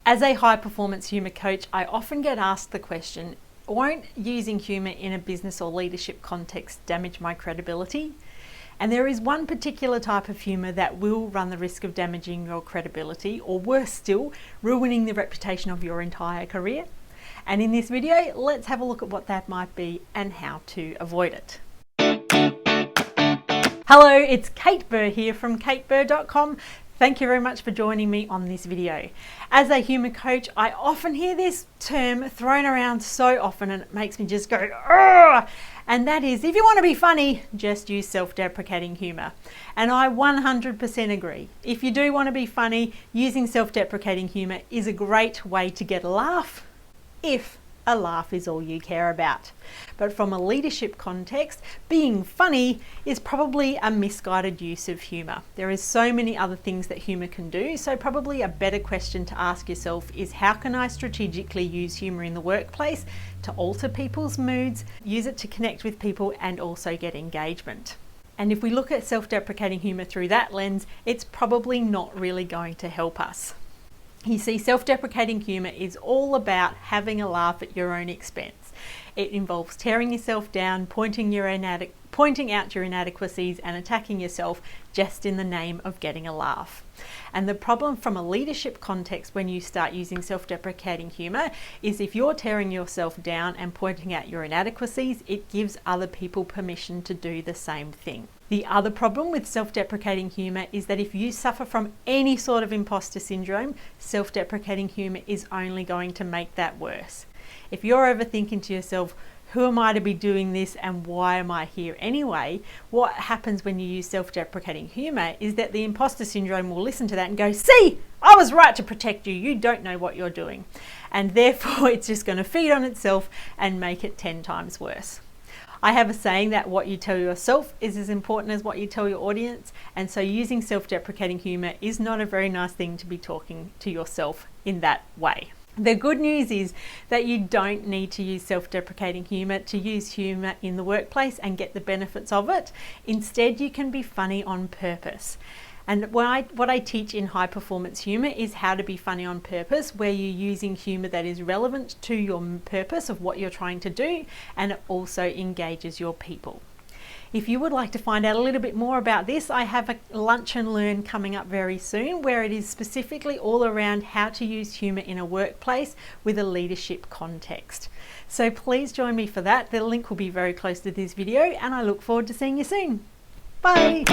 As a high performance humour coach, I often get asked the question, won't using humour in a business or leadership context damage my credibility? And there is one particular type of humour that will run the risk of damaging your credibility, or worse still, ruining the reputation of your entire career. And in this video, let's have a look at what that might be and how to avoid it. Hello, it's Kate Burr here from kateburr.com. Thank you very much for joining me on this video. As a humour coach, I often hear this term thrown around so often and it makes me just go, "Ugh!" And that is, if you want to be funny, just use self-deprecating humour. And I 100% agree. If you do want to be funny, using self-deprecating humour is a great way to get a laugh, if a laugh is all you care about. But from a leadership context, being funny is probably a misguided use of humour. There is so many other things that humour can do, so probably a better question to ask yourself is, how can I strategically use humour in the workplace to alter people's moods, use it to connect with people and also get engagement? And if we look at self-deprecating humour through that lens, it's probably not really going to help us. You see, self-deprecating humour is all about having a laugh at your own expense. It involves tearing yourself down, pointing out your inadequacies and attacking yourself just in the name of getting a laugh. And the problem from a leadership context when you start using self-deprecating humour is, if you're tearing yourself down and pointing out your inadequacies, it gives other people permission to do the same thing. The other problem with self-deprecating humour is that if you suffer from any sort of imposter syndrome, self-deprecating humour is only going to make that worse. If you're overthinking to yourself, who am I to be doing this and why am I here anyway? What happens when you use self-deprecating humour is that the imposter syndrome will listen to that and go, see, I was right to protect you. You don't know what you're doing. And therefore it's just going to feed on itself and make it 10 times worse. I have a saying that what you tell yourself is as important as what you tell your audience. And so using self-deprecating humour is not a very nice thing to be talking to yourself in that way. The good news is that you don't need to use self-deprecating humour to use humour in the workplace and get the benefits of it. Instead, you can be funny on purpose. And what I teach in high performance humour is how to be funny on purpose, where you're using humour that is relevant to your purpose of what you're trying to do, and it also engages your people. If you would like to find out a little bit more about this, I have a lunch and learn coming up very soon, where it is specifically all around how to use humour in a workplace with a leadership context. So please join me for that. The link will be very close to this video, and I look forward to seeing you soon. Bye.